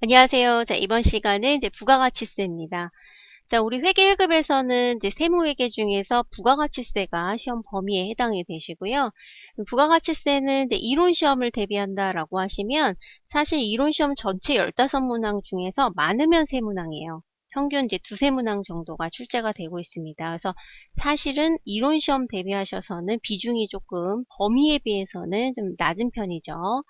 안녕하세요. 자, 이번 시간은 이제 부가가치세입니다. 자, 우리 회계 1급에서는 이제 세무회계 중에서 부가가치세가 시험 범위에 해당이 되시고요. 부가가치세는 이제 이론 시험을 대비한다라고 하시면 사실 이론 시험 전체 15문항 중에서 많으면 3문항이에요. 평균 이제 두세 문항 정도가 출제가 되고 있습니다. 그래서 사실은 이론 시험 대비하셔서는 비중이 조금 범위에 비해서는 좀 낮은 편이죠.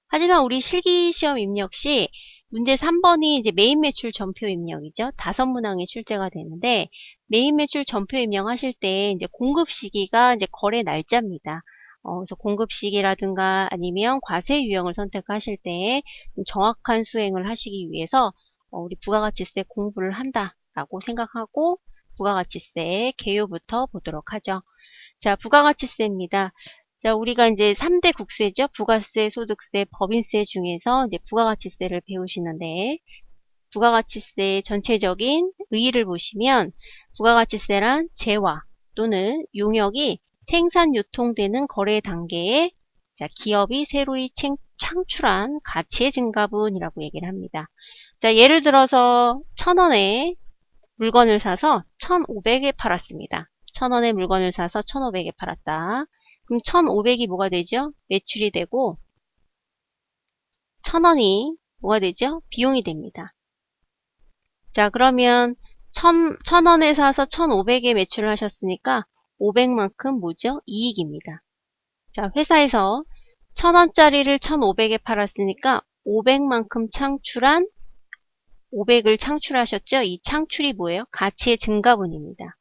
하지만 우리 실기시험 입력 시 문제 3번이 이제 메인 매출 전표 입력이죠. 5문항이 출제가 되는데 메인 매출 전표 입력하실 때 이제 공급 시기가 이제 거래 날짜입니다. 그래서 공급 시기라든가 아니면 과세 유형을 선택하실 때 정확한 수행을 하시기 위해서 우리 부가가치세 공부를 한다라고 생각하고 부가가치세 개요부터 보도록 하죠. 자, 부가가치세입니다. 자, 우리가 이제 3대 국세죠. 부가세, 소득세, 법인세 중에서 이제 부가가치세를 배우시는데, 부가가치세 전체적인 의의를 보시면, 부가가치세란 재화 또는 용역이 생산, 유통되는 거래 단계에 자, 기업이 새로이 창출한 가치의 증가분이라고 얘기를 합니다. 자, 예를 들어서 1,000원에 물건을 사서 1,500에 팔았습니다. 1,000원에 물건을 사서 1,500에 팔았다. 그럼 1,500이 뭐가 되죠? 매출이 되고 1,000원이 뭐가 되죠? 비용이 됩니다. 자, 그러면 1,000원에 사서 1,500에 매출을 하셨으니까 500만큼 뭐죠? 이익입니다. 자, 회사에서 1,000원짜리를 1,500에 팔았으니까 500만큼 창출한 500을 창출하셨죠? 이 창출이 뭐예요? 가치의 증가분입니다.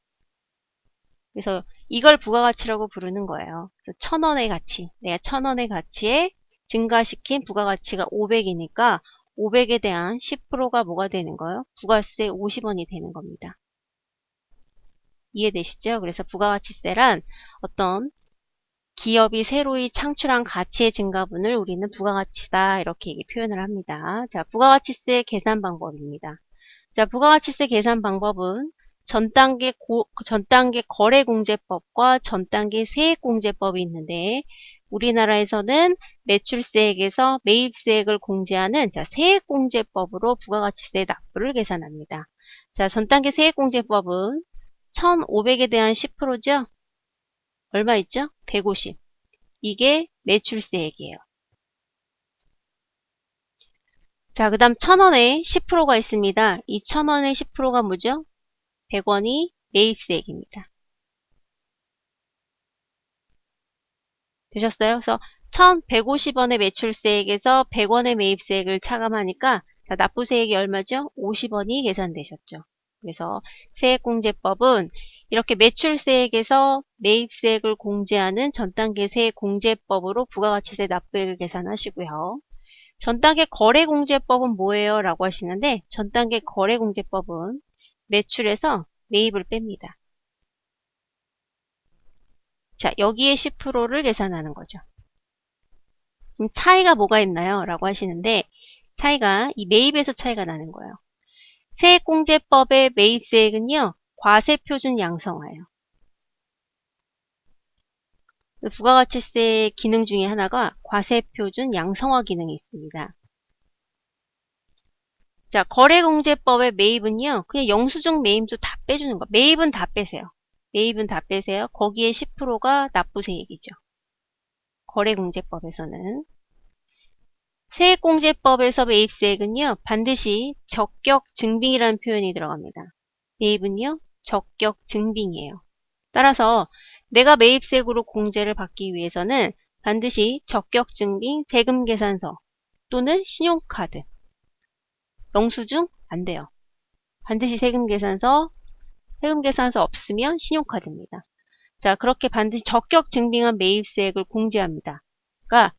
그래서 이걸 부가가치라고 부르는 거예요. 그래서 1,000원의 가치, 내가 1,000원의 가치에 증가시킨 부가가치가 500이니까 500에 대한 10%가 뭐가 되는 거예요? 부가세 50원이 되는 겁니다. 이해되시죠? 그래서 부가가치세란 어떤 기업이 새로이 창출한 가치의 증가분을 우리는 부가가치다 이렇게 표현을 합니다. 자, 부가가치세 계산 방법입니다. 자, 부가가치세 계산 방법은 전 단계 거래공제법과 전 단계 세액공제법이 있는데 우리나라에서는 매출세액에서 매입세액을 공제하는 자, 세액공제법으로 부가가치세 납부를 계산합니다. 자, 전 단계 세액공제법은 1,500에 대한 10%죠? 얼마 있죠? 150. 이게 매출세액이에요. 자, 그 다음 1,000원에 10%가 있습니다. 이 1,000원의 10%가 뭐죠? 100원이 매입세액입니다. 되셨어요? 그래서 1,150원의 매출세액에서 100원의 매입세액을 차감하니까 자, 납부세액이 얼마죠? 50원이 계산되셨죠. 그래서 세액공제법은 이렇게 매출세액에서 매입세액을 공제하는 전단계 세액공제법으로 부가가치세 납부액을 계산하시고요. 전단계 거래공제법은 뭐예요? 라고 하시는데 전단계 거래공제법은 매출에서 매입을 뺍니다. 자, 여기에 10%를 계산하는 거죠. 그럼 차이가 뭐가 있나요? 라고 하시는데 차이가 이 매입에서 차이가 나는 거예요. 세액공제법의 매입세액은요. 과세표준 양성화예요. 부가가치세 기능 중에 하나가 과세표준 양성화 기능이 있습니다. 자, 거래공제법의 매입은요. 그냥 영수증 매입도 다 빼주는 거. 매입은 다 빼세요. 매입은 다 빼세요. 거기에 10%가 납부세액이죠. 거래공제법에서는. 세액공제법에서 매입세액은요. 반드시 적격증빙이라는 표현이 들어갑니다. 매입은요. 적격증빙이에요. 따라서 내가 매입세액으로 공제를 받기 위해서는 반드시 적격증빙 세금계산서 또는 신용카드, 영수증 안 돼요. 반드시 세금계산서 없으면 신용카드입니다. 자, 그렇게 반드시 적격증빙한 매입세액을 공제합니다. 그러니까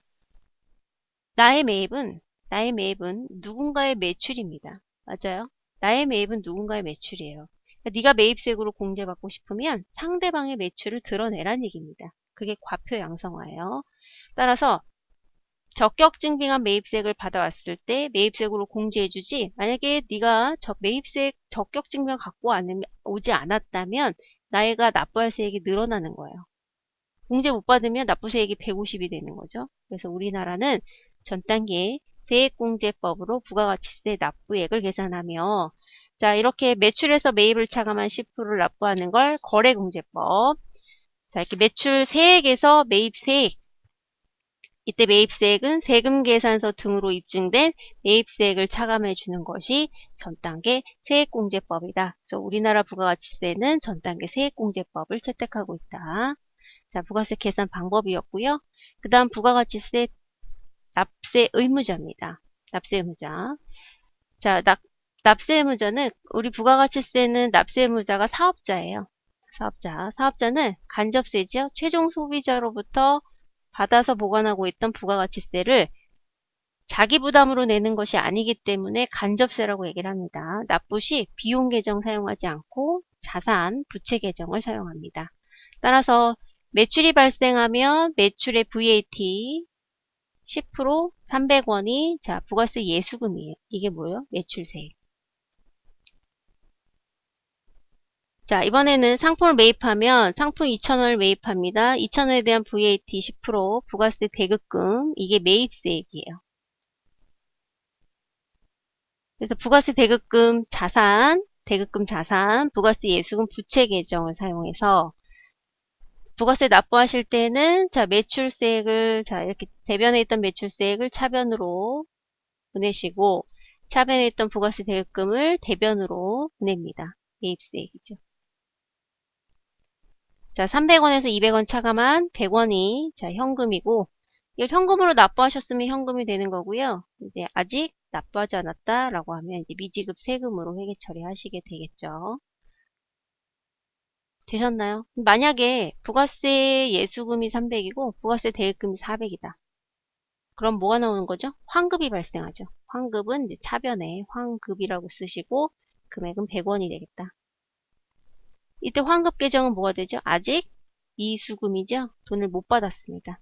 나의 매입은 누군가의 매출입니다. 맞아요? 나의 매입은 누군가의 매출이에요. 그러니까 네가 매입세액으로 공제받고 싶으면 상대방의 매출을 드러내라는 얘기입니다. 그게 과표 양성화예요. 따라서 적격증빙한 매입세액을 받아왔을 때 매입세액으로 공제해주지 만약에 네가 매입세액 적격증빙 갖고 오지 않았다면 나이가 납부할 세액이 늘어나는 거예요. 공제 못 받으면 납부세액이 150이 되는 거죠. 그래서 우리나라는 전 단계 세액공제법으로 부가가치세 납부액을 계산하며, 자, 이렇게 매출에서 매입을 차감한 10%를 납부하는 걸 거래공제법. 자, 이렇게 매출 세액에서 매입세액, 이때 매입세액은 세금계산서 등으로 입증된 매입세액을 차감해 주는 것이 전단계 세액공제법이다. 그래서 우리나라 부가가치세는 전단계 세액공제법을 채택하고 있다. 자, 부가세 계산 방법이었고요. 그 다음 부가가치세 납세 의무자입니다. 납세 의무자. 자, 납세 의무자는 우리 부가가치세는 납세 의무자가 사업자예요. 사업자. 사업자는 간접세죠. 최종 소비자로부터 받아서 보관하고 있던 부가가치세를 자기 부담으로 내는 것이 아니기 때문에 간접세라고 얘기를 합니다. 납부 시 비용 계정 사용하지 않고 자산, 부채 계정을 사용합니다. 따라서 매출이 발생하면 매출의 VAT 10% 300원이 자 부가세 예수금이에요. 이게 뭐예요? 매출세. 자, 이번에는 상품을 매입하면 상품 2,000원을 매입합니다. 2,000원에 대한 VAT 10% 부가세 대급금, 이게 매입세액이에요. 그래서 부가세 대급금 자산, 부가세 예수금 부채 계정을 사용해서 부가세 납부하실 때는 자, 매출세액을 자, 이렇게 대변에 있던 매출세액을 차변으로 보내시고 차변에 있던 부가세 대급금을 대변으로 보냅니다. 매입세액이죠. 자, 300원에서 200원 차감한 100원이 자, 현금이고 이걸 현금으로 납부하셨으면 현금이 되는 거고요. 이제 아직 납부하지 않았다라고 하면 이제 미지급 세금으로 회계 처리하시게 되겠죠. 되셨나요? 만약에 부가세 예수금이 300이고 부가세 대입금이 400이다. 그럼 뭐가 나오는 거죠? 환급이 발생하죠. 환급은 이제 차변에 환급이라고 쓰시고 금액은 100원이 되겠다. 이때 환급 계정은 뭐가 되죠? 아직 미수금이죠. 돈을 못 받았습니다.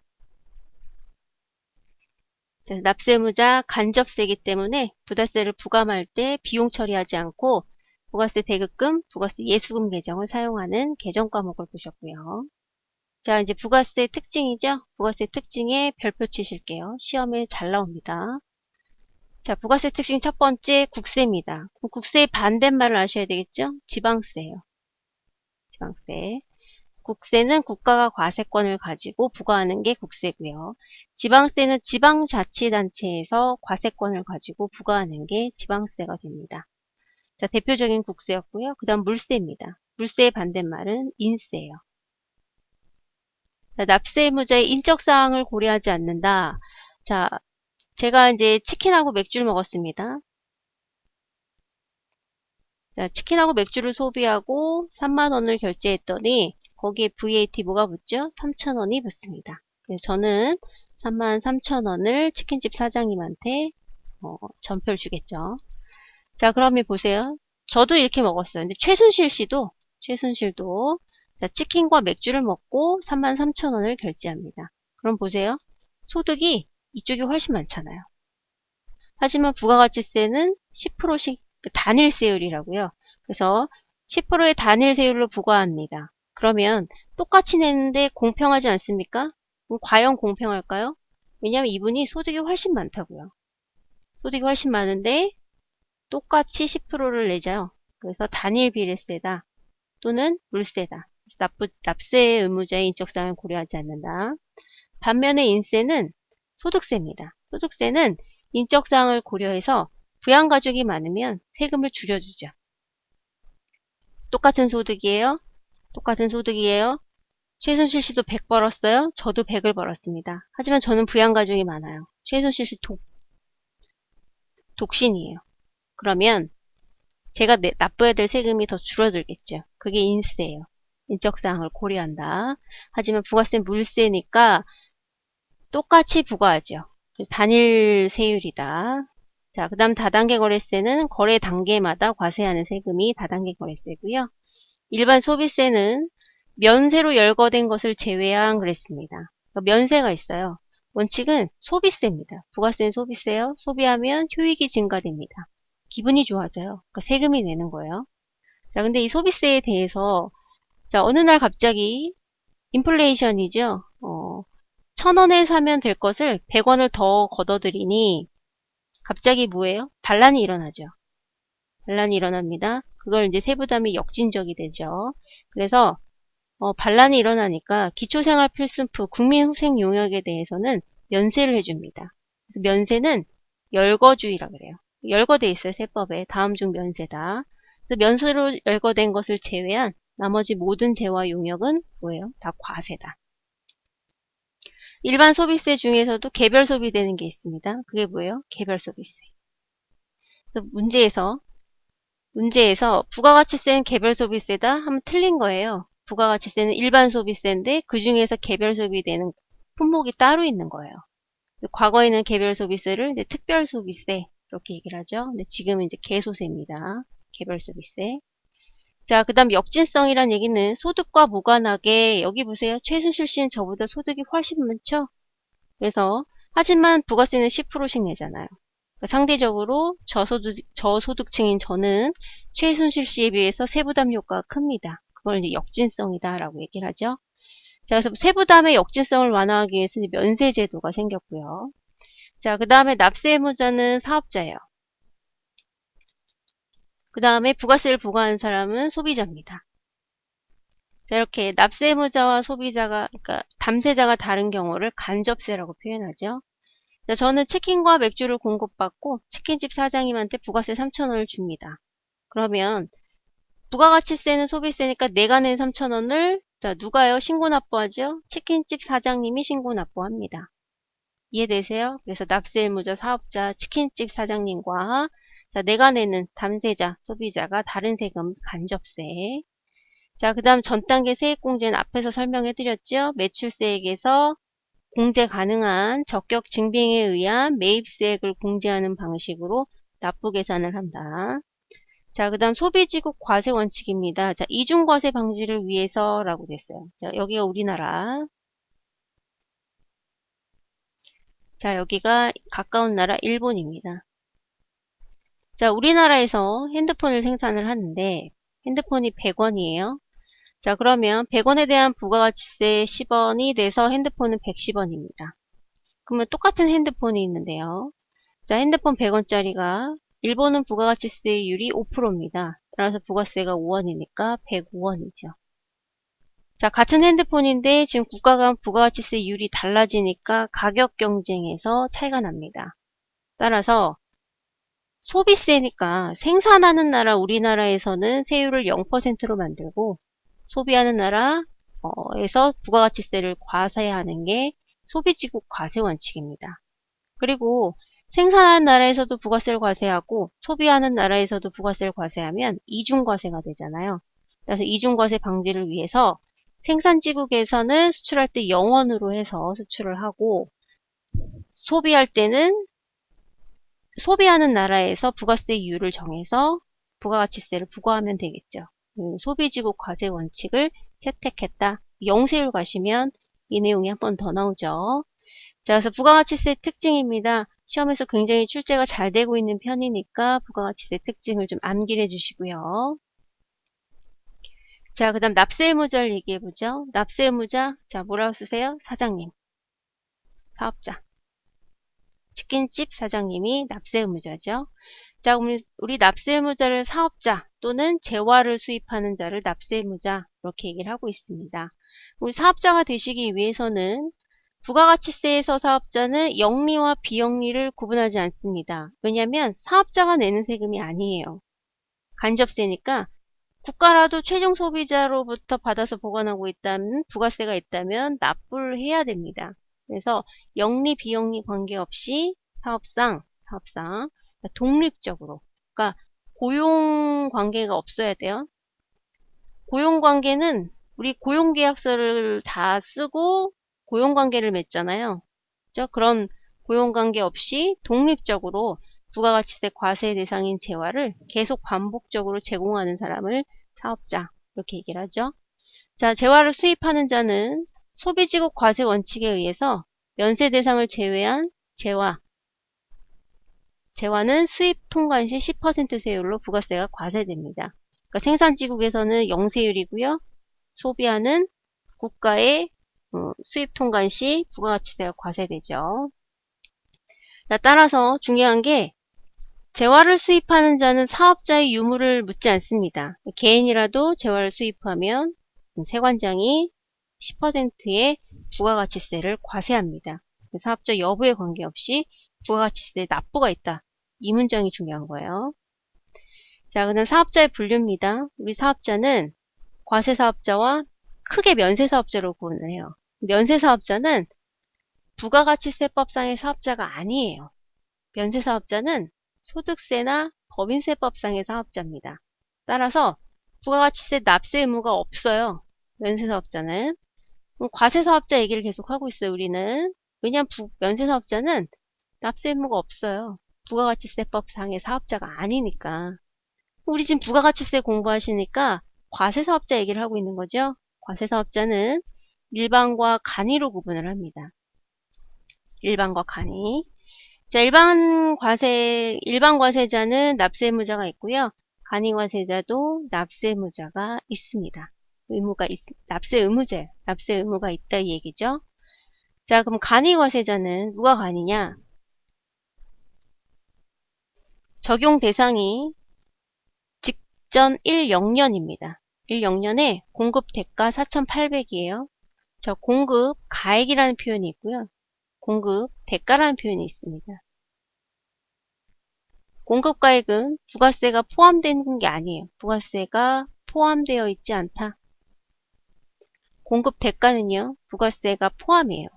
자, 납세의무자 간접세이기 때문에 부가세를 부감할 때 비용 처리하지 않고 부가세 대급금, 부가세 예수금 계정을 사용하는 계정 과목을 보셨고요. 자, 이제 부가세 특징이죠. 부가세 특징에 별표 치실게요. 시험에 잘 나옵니다. 자, 부가세 특징 첫 번째 국세입니다. 국세의 반대말을 아셔야 되겠죠? 지방세예요. 지방세. 국세는 국가가 과세권을 가지고 부과하는 게 국세고요. 지방세는 지방자치단체에서 과세권을 가지고 부과하는 게 지방세가 됩니다. 자, 대표적인 국세였고요. 그 다음 물세입니다. 물세의 반대말은 인세예요. 자, 납세 의무자의 인적사항을 고려하지 않는다. 자, 제가 이제 치킨하고 맥주를 먹었습니다. 자, 치킨하고 맥주를 소비하고 3만원을 결제했더니 거기에 VAT 뭐가 붙죠? 3,000원이 붙습니다. 그래서 저는 33,000원을 치킨집 사장님한테 전표를 주겠죠. 자, 그러면 보세요. 저도 이렇게 먹었어요. 근데 최순실도 자, 치킨과 맥주를 먹고 33,000원을 결제합니다. 그럼 보세요. 소득이 이쪽이 훨씬 많잖아요. 하지만 부가가치세는 10%씩 단일세율이라고요. 그래서 10%의 단일세율로 부과합니다. 그러면 똑같이 내는데 공평하지 않습니까? 그럼 과연 공평할까요? 왜냐하면 이분이 소득이 훨씬 많다고요. 소득이 훨씬 많은데 똑같이 10%를 내죠. 그래서 단일 비례세다 또는 물세다. 납세 의무자의 인적사항을 고려하지 않는다. 반면에 인세는 소득세입니다. 소득세는 인적사항을 고려해서 부양가족이 많으면 세금을 줄여주죠. 똑같은 소득이에요. 최순실 씨도 100 벌었어요. 저도 100을 벌었습니다. 하지만 저는 부양가족이 많아요. 최순실 씨 독신이에요. 그러면 제가 납부해야 될 세금이 더 줄어들겠죠. 그게 인세예요. 인적사항을 고려한다. 하지만 부가세는 물세니까 똑같이 부과하죠. 그래서 단일 세율이다. 자, 그 다음 다단계 거래세는 거래 단계마다 과세하는 세금이 다단계 거래세고요. 일반 소비세는 면세로 열거된 것을 제외한 그랬습니다. 면세가 있어요. 원칙은 소비세입니다. 부가세는 소비세요. 소비하면 효익이 증가됩니다. 기분이 좋아져요. 그러니까 세금이 내는 거예요. 자, 근데 이 소비세에 대해서 자, 어느 날 갑자기 인플레이션이죠. 1,000원에 사면 될 것을 100원을 더 걷어들이니 갑자기 뭐예요? 반란이 일어나죠. 반란이 일어납니다. 그걸 이제 세부담이 역진적이 되죠. 그래서 반란이 일어나니까 기초생활필수품 국민후생 용역에 대해서는 면세를 해줍니다. 그래서 면세는 열거주의라 그래요. 열거돼 있어요. 세법에. 다음 중 면세다. 그래서 면세로 열거된 것을 제외한 나머지 모든 재와 용역은 뭐예요? 다 과세다. 일반 소비세 중에서도 개별 소비되는 게 있습니다. 그게 뭐예요? 개별 소비세. 그래서 문제에서 부가가치세는 개별 소비세다 하면 틀린 거예요. 부가가치세는 일반 소비세인데 그 중에서 개별 소비되는 품목이 따로 있는 거예요. 과거에는 개별 소비세를 이제 특별 소비세 이렇게 얘기를 하죠. 근데 지금은 이제 개소세입니다. 개별 소비세. 자, 그 다음 역진성이란 얘기는 소득과 무관하게 여기 보세요. 최순실 씨는 저보다 소득이 훨씬 많죠. 그래서 하지만 부가세는 10%씩 내잖아요. 그러니까 상대적으로 저소득층인 저는 최순실 씨에 비해서 세부담 효과가 큽니다. 그걸 이제 역진성이다 라고 얘기를 하죠. 자, 그래서 세부담의 역진성을 완화하기 위해서 면세 제도가 생겼고요. 자, 그 다음에 납세 의무자는 사업자예요. 그 다음에 부가세를 부과하는 사람은 소비자입니다. 자, 이렇게 납세 의무자와 소비자가, 그러니까 담세자가 다른 경우를 간접세라고 표현하죠. 자, 저는 치킨과 맥주를 공급받고 치킨집 사장님한테 부가세 3,000원을 줍니다. 그러면 부가가치세는 소비세니까 내가 낸 3,000원을 자, 누가요? 신고 납부하죠? 치킨집 사장님이 신고 납부합니다. 이해되세요? 그래서 납세 의무자 사업자 치킨집 사장님과 자, 내가 내는 담세자 소비자가 다른 세금 간접세. 자, 그 다음 전 단계 세액공제는 앞에서 설명해 드렸죠? 매출세액에서 공제 가능한 적격 증빙에 의한 매입세액을 공제하는 방식으로 납부 계산을 한다. 자, 그 다음 소비지국 과세 원칙입니다. 자, 이중과세 방지를 위해서라고 됐어요. 자, 여기가 우리나라. 자, 여기가 가까운 나라 일본입니다. 자, 우리나라에서 핸드폰을 생산을 하는데 핸드폰이 100원이에요. 자, 그러면 100원에 대한 부가가치세 10원이 돼서 핸드폰은 110원입니다. 그러면 똑같은 핸드폰이 있는데요. 자, 핸드폰 100원짜리가 일본은 부가가치세율이 5%입니다. 따라서 부가세가 5원이니까 105원이죠. 자, 같은 핸드폰인데 지금 국가 간 부가가치세율이 달라지니까 가격 경쟁에서 차이가 납니다. 따라서 소비세니까 생산하는 나라 우리나라에서는 세율을 0%로 만들고 소비하는 나라에서 부가가치세를 과세하는 게 소비지국 과세 원칙입니다. 그리고 생산하는 나라에서도 부가세를 과세하고 소비하는 나라에서도 부가세를 과세하면 이중과세가 되잖아요. 그래서 이중과세 방지를 위해서 생산지국에서는 수출할 때 0원으로 해서 수출을 하고 소비할 때는 소비하는 나라에서 부가세율을 정해서 부가가치세를 부과하면 되겠죠. 소비지국 과세 원칙을 채택했다. 영세율 가시면 이 내용이 한 번 더 나오죠. 자, 그래서 부가가치세 특징입니다. 시험에서 굉장히 출제가 잘 되고 있는 편이니까 부가가치세 특징을 좀 암기해 주시고요. 자, 그 다음 납세의무자를 얘기해보죠. 납세의무자, 자, 뭐라고 쓰세요? 사장님, 사업자. 치킨집 사장님이 납세의무자죠. 자, 우리 납세의무자를 사업자 또는 재화를 수입하는 자를 납세의무자 이렇게 얘기를 하고 있습니다. 우리 사업자가 되시기 위해서는 부가가치세에서 사업자는 영리와 비영리를 구분하지 않습니다. 왜냐하면 사업자가 내는 세금이 아니에요. 간접세니까 국가라도 최종 소비자로부터 받아서 보관하고 있다면 부가세가 있다면 납부를 해야 됩니다. 그래서 영리 비영리 관계없이 사업상 독립적으로 그러니까 고용 관계가 없어야 돼요. 고용 관계는 우리 고용계약서를 다 쓰고 고용관계를 맺잖아요. 그죠? 그런 고용관계 없이 독립적으로 부가가치세 과세 대상인 재화를 계속 반복적으로 제공하는 사람을 사업자 이렇게 얘기를 하죠. 자, 재화를 수입하는 자는 소비지국 과세 원칙에 의해서 면세 대상을 제외한 재화는 수입 통관 시 10% 세율로 부가세가 과세됩니다. 그러니까 생산지국에서는 0세율이고요. 소비하는 국가의 수입 통관 시 부가가치세가 과세되죠. 자, 따라서 중요한 게 재화를 수입하는 자는 사업자의 유무를 묻지 않습니다. 개인이라도 재화를 수입하면 세관장이 10%의 부가가치세를 과세합니다. 사업자 여부에 관계없이 부가가치세 납부가 있다. 이 문장이 중요한 거예요. 자, 그다음 사업자의 분류입니다. 우리 사업자는 과세사업자와 크게 면세사업자로 구분을 해요. 면세사업자는 부가가치세법상의 사업자가 아니에요. 면세사업자는 소득세나 법인세법상의 사업자입니다. 따라서 부가가치세 납세 의무가 없어요. 면세사업자는. 과세사업자 얘기를 계속하고 있어요. 우리는. 왜냐하면 면세사업자는 납세 의무가 없어요. 부가가치세법상의 사업자가 아니니까. 우리 지금 부가가치세 공부하시니까 과세사업자 얘기를 하고 있는 거죠. 과세사업자는 일반과 간이로 구분을 합니다. 일반과 간이. 자, 일반 과세자는 납세 의무자가 있고요. 간이 과세자도 납세 의무자가 있습니다. 납세 의무제, 납세 의무가 있다 이 얘기죠. 자, 그럼 간이 과세자는 누가 간이냐? 적용 대상이 직전 1영년입니다. 1영년에 공급 대가 4,800이에요. 저 공급 가액이라는 표현이 있고요. 공급 대가라는 표현이 있습니다. 공급가액은 부가세가 포함되는 게 아니에요. 부가세가 포함되어 있지 않다. 공급 대가는요, 부가세가 포함이에요.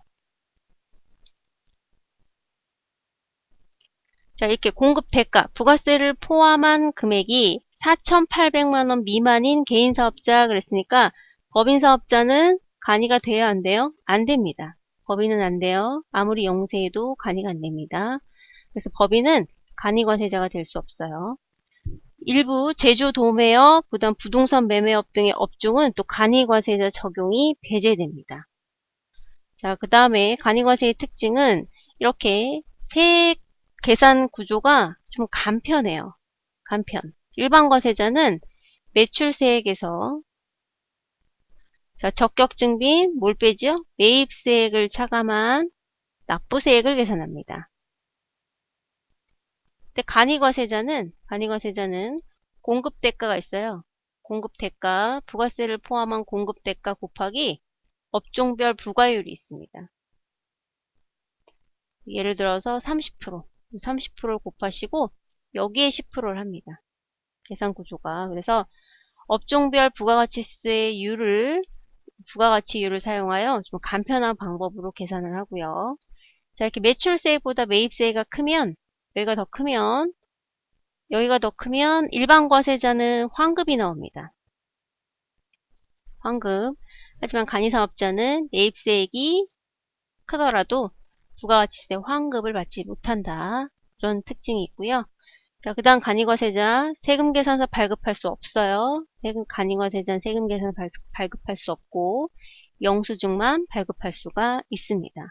자, 이렇게 공급 대가, 부가세를 포함한 금액이 4,800만원 미만인 개인사업자 그랬으니까 법인사업자는 간이가 돼야 안 돼요? 안 됩니다. 법인은 안 돼요. 아무리 영세해도 간이가 안 됩니다. 그래서 법인은 간이과세자가 될 수 없어요. 일부 제조 도매업, 그다음 부동산 매매업 등의 업종은 또 간이과세자 적용이 배제됩니다. 자, 그 다음에 간이과세의 특징은 이렇게 세액 계산 구조가 좀 간편해요. 간편. 일반 과세자는 매출세액에서 자, 적격증빙 뭘 빼죠? 매입세액을 차감한 납부세액을 계산합니다. 근데 간이과세자는 공급대가가 있어요. 공급대가, 부가세를 포함한 공급대가 곱하기 업종별 부과율이 있습니다. 예를 들어서 30%를 곱하시고 여기에 10%를 합니다. 계산 구조가. 그래서 업종별 부가가치율을 사용하여 좀 간편한 방법으로 계산을 하고요. 자, 이렇게 매출세액보다 매입세액이 크면 여기가 더 크면 일반 과세자는 환급이 나옵니다. 환급. 하지만 간이사업자는 매입세액이 크더라도 부가가치세 환급을 받지 못한다. 그런 특징이 있고요. 자, 그 다음 간이과세자 세금계산서 발급할 수 없어요. 간이과세자는 세금계산서 발급할 수 없고 영수증만 발급할 수가 있습니다.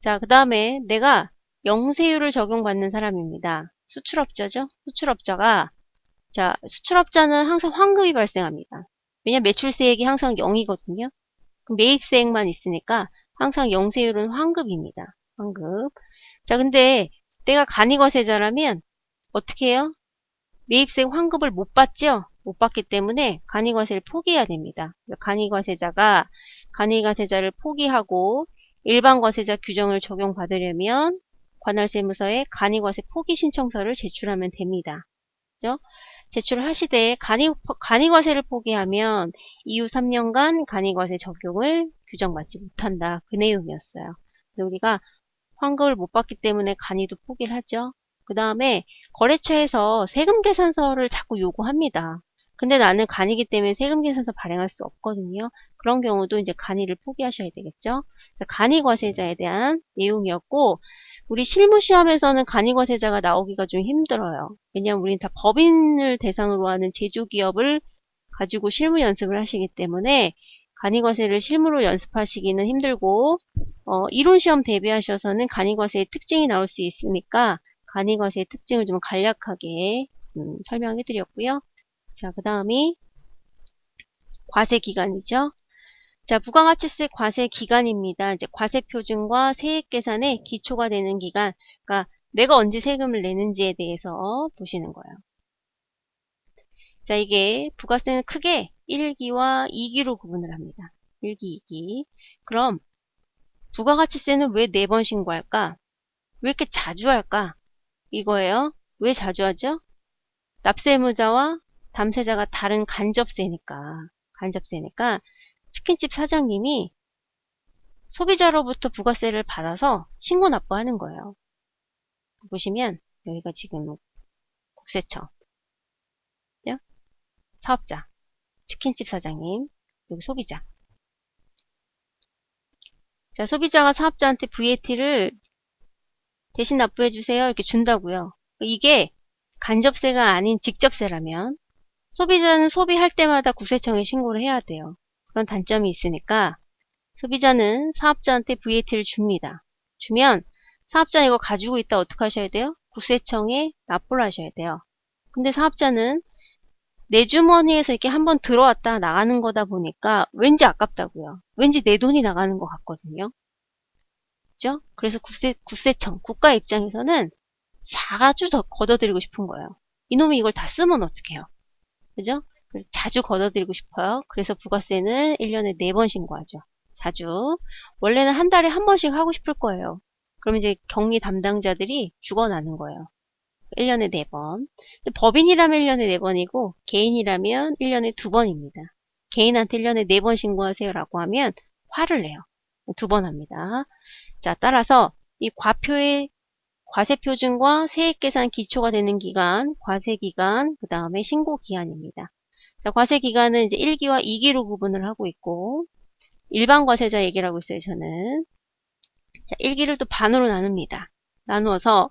자, 그 다음에 내가 영세율을 적용받는 사람입니다. 수출업자죠. 수출업자는 항상 환급이 발생합니다. 왜냐면 매출세액이 항상 0이거든요. 그럼 매입세액만 있으니까 항상 영세율은 환급입니다. 환급. 자, 근데 내가 간이과세자라면 어떻게 해요? 매입세액 환급을 못 받죠? 못 받기 때문에 간이과세를 포기해야 됩니다. 간이과세자가 간이과세자를 포기하고 일반과세자 규정을 적용받으려면 관할세무서에 간이과세 포기 신청서를 제출하면 됩니다. 그죠? 제출을 하시되 간이과세를 포기하면 이후 3년간 간이과세 적용을 규정받지 못한다. 그 내용이었어요. 근데 우리가 환급을 못 받기 때문에 간이도 포기를 하죠. 그 다음에 거래처에서 세금계산서를 자꾸 요구합니다. 근데 나는 간이기 때문에 세금계산서 발행할 수 없거든요. 그런 경우도 이제 간이를 포기하셔야 되겠죠. 간이과세자에 대한 내용이었고, 우리 실무시험에서는 간이과세자가 나오기가 좀 힘들어요. 왜냐하면 우리는 다 법인을 대상으로 하는 제조기업을 가지고 실무 연습을 하시기 때문에 간이과세를 실무로 연습하시기는 힘들고, 이론시험 대비하셔서는 간이과세의 특징이 나올 수 있으니까 간이과세의 특징을 좀 간략하게 설명해 드렸고요. 자, 그 다음이 과세기간이죠. 자, 부가가치세 과세 기간입니다. 이제 과세표준과 세액계산의 기초가 되는 기간, 그러니까 내가 언제 세금을 내는지에 대해서 보시는 거예요. 자, 이게 부가세는 크게 1기와 2기로 구분을 합니다. 1기, 2기. 그럼 부가가치세는 왜 4번 신고할까? 왜 이렇게 자주 할까? 이거예요. 왜 자주 하죠? 납세의무자와 담세자가 다른 간접세니까. 간접세니까 치킨집 사장님이 소비자로부터 부가세를 받아서 신고 납부하는 거예요. 보시면 여기가 지금 국세청, 그죠? 사업자, 치킨집 사장님, 여기 소비자. 자, 소비자가 사업자한테 VAT를 대신 납부해 주세요 이렇게 준다고요. 이게 간접세가 아닌 직접세라면 소비자는 소비할 때마다 국세청에 신고를 해야 돼요. 그런 단점이 있으니까 소비자는 사업자한테 VAT를 줍니다. 주면 사업자 이거 가지고 있다 어떻게 하셔야 돼요? 국세청에 납부를 하셔야 돼요. 근데 사업자는 내 주머니에서 이렇게 한번 들어왔다 나가는 거다 보니까 왠지 아깝다고요. 왠지 내 돈이 나가는 것 같거든요. 그죠? 그래서 국세청, 국가 입장에서는 자주 더 걷어들이고 싶은 거예요. 이놈이 이걸 다 쓰면 어떡해요? 그죠? 그래서 자주 걷어들이고 싶어요. 그래서 부가세는 1년에 4번 신고하죠. 자주. 원래는 한 달에 한 번씩 하고 싶을 거예요. 그럼 이제 격리 담당자들이 죽어나는 거예요. 1년에 4번. 근데 법인이라면 1년에 4번이고 개인이라면 1년에 2번입니다. 개인한테 1년에 4번 신고하세요 라고 하면 화를 내요. 2번 합니다. 자, 따라서 이 과표의 과세표준과 세액계산 기초가 되는 기간, 과세기간, 그 다음에 신고기한입니다. 자, 과세기간은 이제 1기와 2기로 구분을 하고 있고, 일반 과세자 얘기를 하고 있어요, 저는. 자, 1기를 또 반으로 나눕니다. 나누어서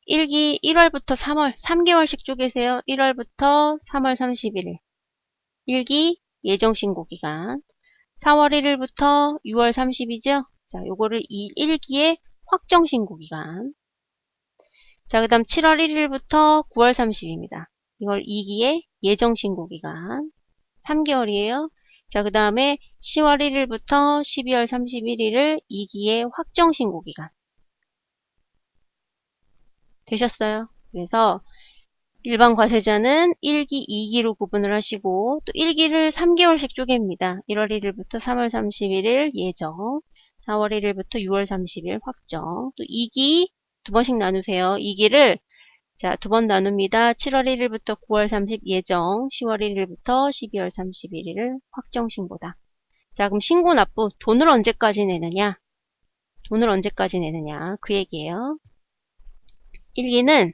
1기 1월부터 3월, 3개월씩 쪼개세요. 1월부터 3월 31일. 1기 예정신고기간. 4월 1일부터 6월 30이죠? 자, 요거를 1기의 확정신고기간. 자, 그 다음 7월 1일부터 9월 30입니다. 이걸 2기의 예정신고기간 3개월이에요. 자, 그 다음에 10월 1일부터 12월 31일을 2기의 확정신고기간 되셨어요. 그래서 일반 과세자는 1기, 2기로 구분을 하시고 또 1기를 3개월씩 쪼갭니다. 1월 1일부터 3월 31일 예정, 4월 1일부터 6월 30일 확정, 또 2기 2번씩 나누세요. 2기를 자, 2번 나눕니다. 7월 1일부터 9월 30 예정, 10월 1일부터 12월 31일을 확정 신고다. 자, 그럼 신고 납부 돈을 언제까지 내느냐? 돈을 언제까지 내느냐? 그 얘기예요. 1기는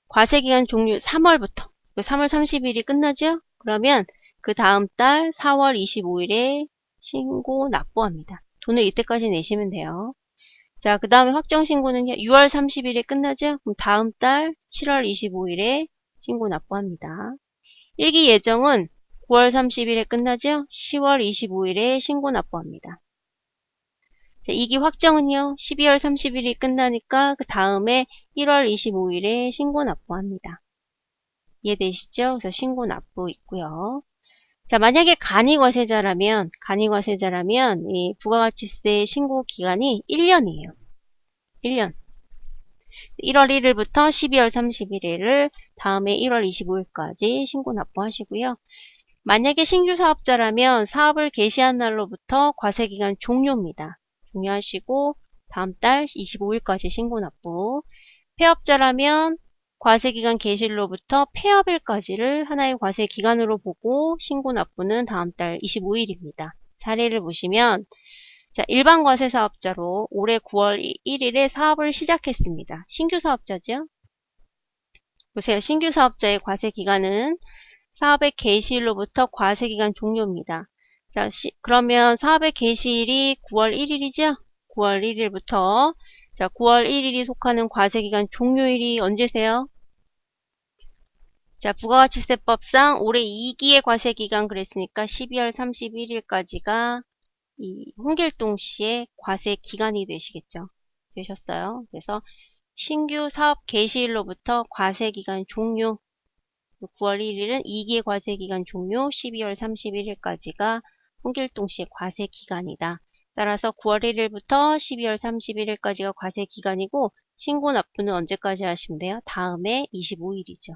과세기간 종료 3월부터 3월 30일이 끝나죠? 그러면 그 다음 달 4월 25일에 신고 납부합니다. 돈을 이때까지 내시면 돼요. 자, 그 다음에 확정신고는요, 6월 30일에 끝나죠? 그럼 다음 달 7월 25일에 신고 납부합니다. 1기 예정은 9월 30일에 끝나죠? 10월 25일에 신고 납부합니다. 자, 2기 확정은요, 12월 30일이 끝나니까 그 다음에 1월 25일에 신고 납부합니다. 이해되시죠? 그래서 신고 납부 있고요. 자, 만약에 간이과세자라면 이 부가가치세 신고 기간이 1년이에요. 1년. 1월 1일부터 12월 31일을 다음에 1월 25일까지 신고 납부하시고요. 만약에 신규 사업자라면 사업을 개시한 날로부터 과세기간 종료입니다. 종료하시고 다음 달 25일까지 신고 납부. 폐업자라면 과세기간 개시일로부터 폐업일까지를 하나의 과세기간으로 보고 신고 납부는 다음 달 25일입니다. 사례를 보시면 자, 일반 과세 사업자로 올해 9월 1일에 사업을 시작했습니다. 신규 사업자죠? 보세요. 신규 사업자의 과세 기간은 사업의 개시일로부터 과세 기간 종료입니다. 자, 그러면 사업의 개시일이 9월 1일이죠? 9월 1일부터 자, 9월 1일이 속하는 과세 기간 종료일이 언제세요? 자, 부가가치세법상 올해 2기의 과세 기간 그랬으니까 12월 31일까지가 이 홍길동 씨의 과세 기간이 되시겠죠. 되셨어요. 그래서 신규 사업 개시일로부터 과세 기간 종료 9월 1일은 2기의 과세 기간 종료 12월 31일까지가 홍길동씨의 과세 기간이다. 따라서 9월 1일부터 12월 31일까지가 과세 기간이고 신고 납부는 언제까지 하시면 돼요? 다음에 25일이죠.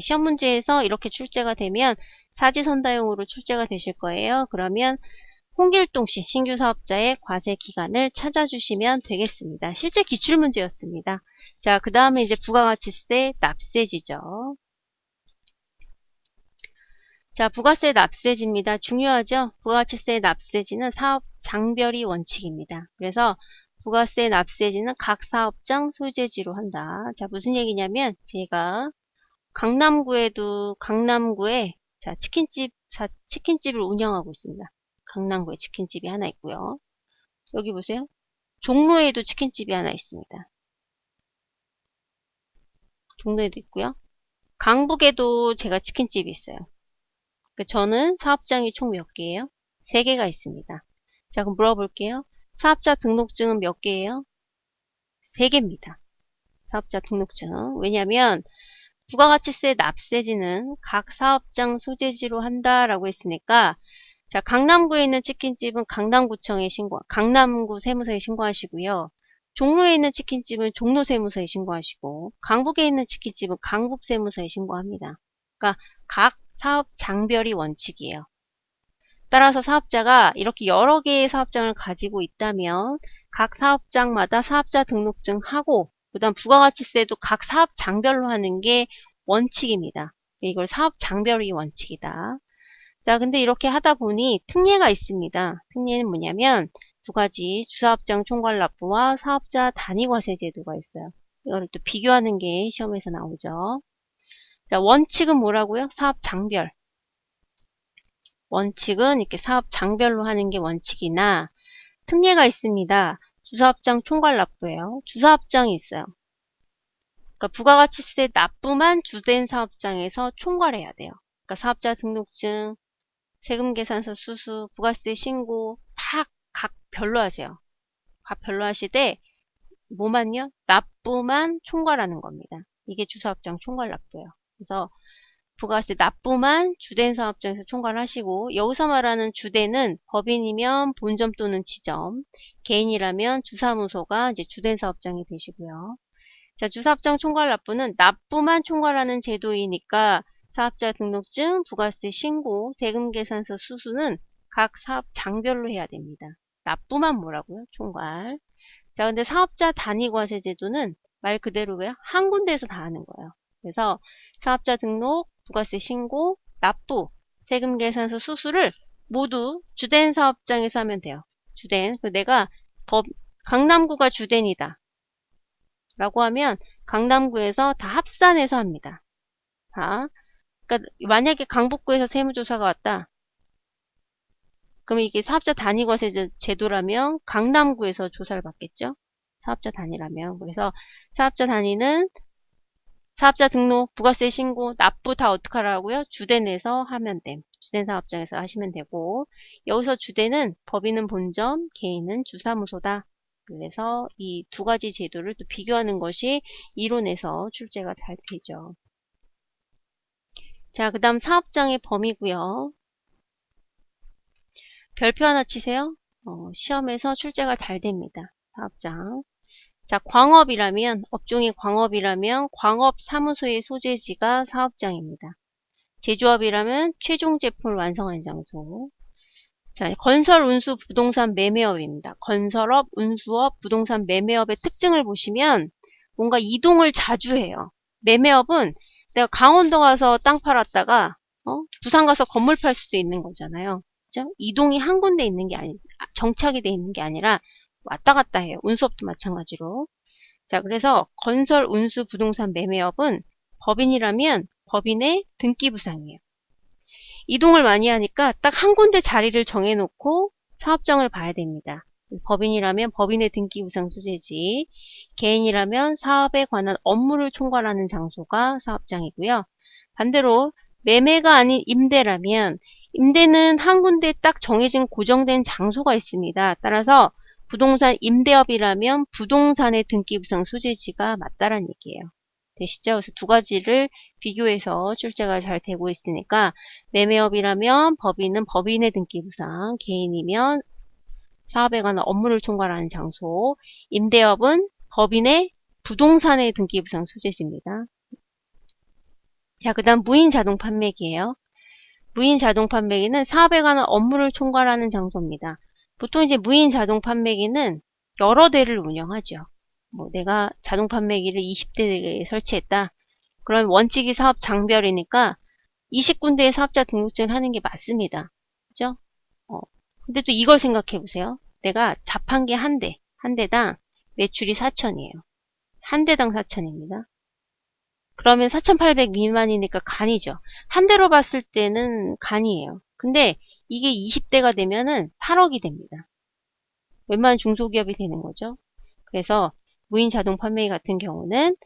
시험 문제에서 이렇게 출제가 되면 사지선다용으로 출제가 되실 거예요. 그러면 홍길동씨 신규 사업자의 과세 기간을 찾아주시면 되겠습니다. 실제 기출문제였습니다. 자, 그 다음에 이제 부가가치세 납세지죠. 자, 부가세 납세지입니다. 중요하죠? 부가가치세 납세지는 사업 장별이 원칙입니다. 그래서 부가세 납세지는 각 사업장 소재지로 한다. 자, 무슨 얘기냐면 제가 강남구에 자, 치킨집을 운영하고 있습니다. 강남구에 치킨집이 하나 있고요. 여기 보세요. 종로에도 치킨집이 하나 있습니다. 종로에도 있고요. 강북에도 제가 치킨집이 있어요. 저는 사업장이 총 몇 개예요? 3개가 있습니다. 자, 그럼 물어볼게요. 사업자 등록증은 몇 개예요? 3개입니다. 사업자 등록증. 왜냐하면 부가가치세 납세지는 각 사업장 소재지로 한다라고 했으니까 자, 강남구에 있는 치킨집은 강남구 세무서에 신고하시고요. 종로에 있는 치킨집은 종로 세무서에 신고하시고 강북에 있는 치킨집은 강북 세무서에 신고합니다. 그러니까 각 사업 장별이 원칙이에요. 따라서 사업자가 이렇게 여러 개의 사업장을 가지고 있다면 각 사업장마다 사업자 등록증하고 그 다음 부가가치세도 각 사업 장별로 하는 게 원칙입니다. 이걸 사업 장별이 원칙이다. 자, 근데 이렇게 하다 보니 특례가 있습니다. 특례는 뭐냐면 두 가지 주사업장 총괄납부와 사업자 단위과세 제도가 있어요. 이거를 또 비교하는 게 시험에서 나오죠. 자, 원칙은 뭐라고요? 사업 장별. 원칙은 이렇게 사업 장별로 하는 게 원칙이나 특례가 있습니다. 주사업장 총괄납부예요. 주사업장이 있어요. 그러니까 부가가치세 납부만 주된 사업장에서 총괄해야 돼요. 그러니까 사업자 등록증, 세금계산서 수수, 부가세 신고 다 각 별로 하세요. 각 별로 하시되 뭐만요? 납부만 총괄하는 겁니다. 이게 주사업장 총괄납부예요. 그래서 부가세 납부만 주된 사업장에서 총괄하시고 여기서 말하는 주대는 법인이면 본점 또는 지점, 개인이라면 주사무소가 이제 주된 사업장이 되시고요. 자, 주사업장 총괄납부는 납부만 총괄하는 제도이니까 사업자 등록증, 부가세 신고, 세금계산서 수수는 각 사업 장별로 해야 됩니다. 납부만 뭐라고요? 총괄. 자, 근데 사업자 단위과세 제도는 말 그대로 왜요? 한 군데에서 다 하는 거예요. 그래서 사업자 등록, 부가세 신고, 납부, 세금계산서 수수를 모두 주된 사업장에서 하면 돼요. 주된. 내가 강남구가 주된이다. 라고 하면 강남구에서 다 합산해서 합니다. 자, 그러니까 만약에 강북구에서 세무조사가 왔다. 그러면 이게 사업자 단위과세 제도라면 강남구에서 조사를 받겠죠? 사업자 단위라면. 그래서 사업자 단위는 사업자 등록, 부가세 신고, 납부 다 어떻게 하라고요? 주된에서 하면 됨. 주된 사업장에서 하시면 되고 여기서 주된은 법인은 본점, 개인은 주사무소다. 그래서 이 두 가지 제도를 또 비교하는 것이 이론에서 출제가 잘 되죠. 자, 그 다음 사업장의 범위고요. 별표 하나 치세요. 시험에서 출제가 잘 됩니다. 사업장. 자, 광업이라면, 업종이 광업이라면 광업사무소의 소재지가 사업장입니다. 제조업이라면 최종 제품을 완성한 장소. 자, 건설, 운수, 부동산 매매업입니다. 건설업, 운수업, 부동산 매매업의 특징을 보시면 뭔가 이동을 자주 해요. 매매업은 내가 강원도 가서 땅 팔았다가 부산 가서 건물 팔 수도 있는 거잖아요. 그죠? 이동이 한 군데 있는 게 정착이 돼 있는 게 아니라 왔다 갔다 해요. 운수업도 마찬가지로. 자, 그래서 건설, 운수, 부동산 매매업은 법인이라면 법인의 등기부상이에요. 이동을 많이 하니까 딱 한 군데 자리를 정해놓고 사업장을 봐야 됩니다. 법인이라면 법인의 등기부상 소재지, 개인이라면 사업에 관한 업무를 총괄하는 장소가 사업장이고요. 반대로 매매가 아닌 임대라면 임대는 한 군데 딱 정해진 고정된 장소가 있습니다. 따라서 부동산 임대업이라면 부동산의 등기부상 소재지가 맞다라는 얘기예요. 되시죠? 그래서 두 가지를 비교해서 출제가 잘 되고 있으니까 매매업이라면 법인은 법인의 등기부상, 개인이면 사업에 관한 업무를 총괄하는 장소, 임대업은 법인의 부동산의 등기부상 소재지입니다. 자, 그 다음 무인 자동 판매기예요. 무인 자동 판매기는 사업에 관한 업무를 총괄하는 장소입니다. 보통 이제 무인 자동 판매기는 여러 대를 운영하죠. 뭐 내가 자동 판매기를 20대에 설치했다. 그럼 원칙이 사업 장별이니까 20군데의 사업자 등록증을 하는 게 맞습니다. 그죠? 근데 또 이걸 생각해 보세요. 내가 자판기 한 대당 매출이 4천이에요. 한 대당 4천입니다. 그러면 4,800 미만이니까 간이죠. 한 대로 봤을 때는 간이에요. 근데 이게 20대가 되면은 8억이 됩니다. 웬만한 중소기업이 되는 거죠. 그래서 무인 자동 판매기 같은 경우는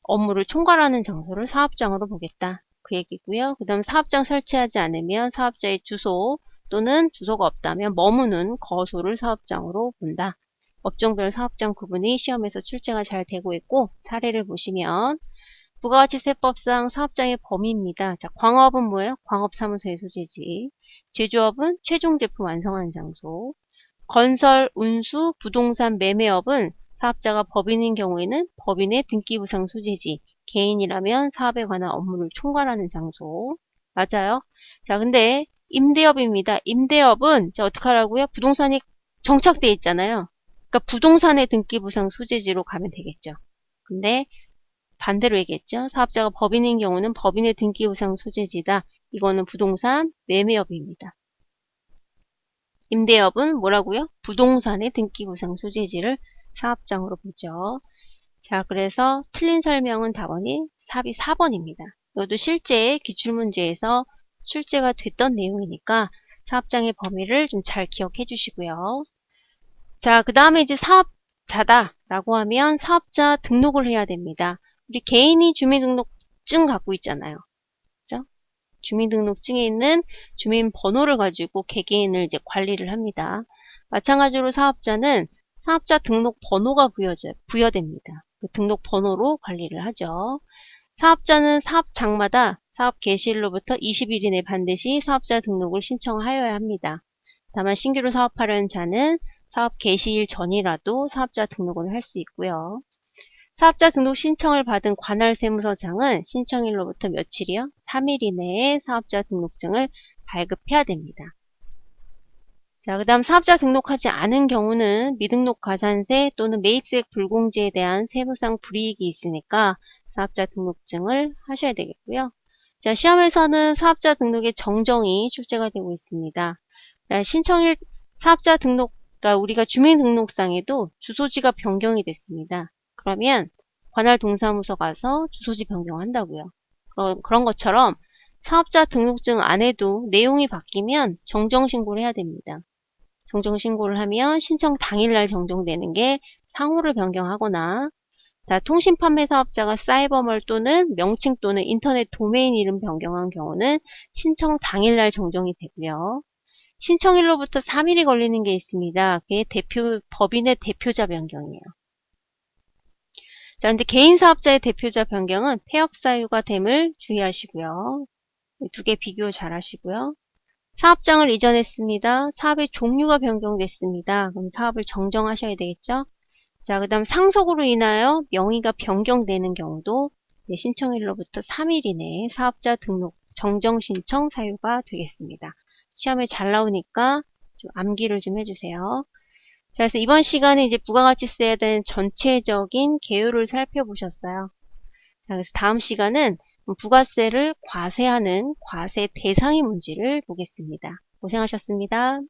업무를 총괄하는 장소를 사업장으로 보겠다. 그 얘기고요. 그 다음 사업장 설치하지 않으면 사업자의 주소 또는 주소가 없다면 머무는 거소를 사업장으로 본다. 업종별 사업장 구분이 시험에서 출제가 잘 되고 있고 사례를 보시면 부가가치세법상 사업장의 범위입니다. 자, 광업은 뭐예요? 광업사무소의 소재지. 제조업은 최종 제품 완성하는 장소. 건설, 운수, 부동산, 매매업은 사업자가 법인인 경우에는 법인의 등기부상 소재지. 개인이라면 사업에 관한 업무를 총괄하는 장소. 맞아요. 자, 근데 임대업입니다. 임대업은 어떻게 하라고요? 부동산이 정착되어 있잖아요. 그러니까 부동산의 등기부상 소재지로 가면 되겠죠. 근데 반대로 얘기했죠. 사업자가 법인인 경우는 법인의 등기부상 소재지다. 이거는 부동산 매매업입니다. 임대업은 뭐라고요? 부동산의 등기부상 소재지를 사업장으로 보죠. 자, 그래서 틀린 설명은 답안이 4번입니다. 이것도 실제 기출문제에서 출제가 됐던 내용이니까 사업장의 범위를 좀 잘 기억해 주시고요. 자, 그 다음에 이제 사업자다 라고 하면 사업자 등록을 해야 됩니다. 우리 개인이 주민등록증 갖고 있잖아요. 그죠? 주민등록증에 있는 주민번호를 가지고 개개인을 이제 관리를 합니다. 마찬가지로 사업자는 사업자 등록번호가 부여됩니다. 그 등록번호로 관리를 하죠. 사업자는 사업장마다 사업 개시일로부터 20일 이내 반드시 사업자 등록을 신청하여야 합니다. 다만 신규로 사업하려는 자는 사업 개시일 전이라도 사업자 등록을 할 수 있고요. 사업자 등록 신청을 받은 관할 세무서장은 신청일로부터 며칠이요? 3일 이내에 사업자 등록증을 발급해야 됩니다. 자, 그 다음 사업자 등록하지 않은 경우는 미등록 가산세 또는 매입세액 불공제에 대한 세무상 불이익이 있으니까 사업자 등록증을 하셔야 되겠고요. 자, 시험에서는 사업자 등록의 정정이 출제가 되고 있습니다. 신청일 사업자 등록, 그러니까 우리가 주민등록상에도 주소지가 변경이 됐습니다. 그러면 관할 동사무소 가서 주소지 변경한다고요. 그런 것처럼 사업자 등록증 안에도 내용이 바뀌면 정정신고를 해야 됩니다. 정정신고를 하면 신청 당일날 정정되는 게 상호를 변경하거나 통신판매 사업자가 사이버몰 또는 명칭 또는 인터넷 도메인 이름 변경한 경우는 신청 당일날 정정이 되고요. 신청일로부터 3일이 걸리는 게 있습니다. 그게 법인의 대표자 변경이에요. 자, 근데 개인 사업자의 대표자 변경은 폐업 사유가 됨을 주의하시고요. 두 개 비교 잘 하시고요. 사업장을 이전했습니다. 사업의 종류가 변경됐습니다. 그럼 사업을 정정하셔야 되겠죠? 자, 그 다음 상속으로 인하여 명의가 변경되는 경우도 신청일로부터 3일 이내에 사업자 등록 정정 신청 사유가 되겠습니다. 시험에 잘 나오니까 좀 암기를 좀 해주세요. 자, 그래서 이번 시간에 이제 부가가치세에 대한 전체적인 개요를 살펴보셨어요. 자, 그래서 다음 시간은 부가세를 과세하는 과세 대상의 문제를 보겠습니다. 고생하셨습니다.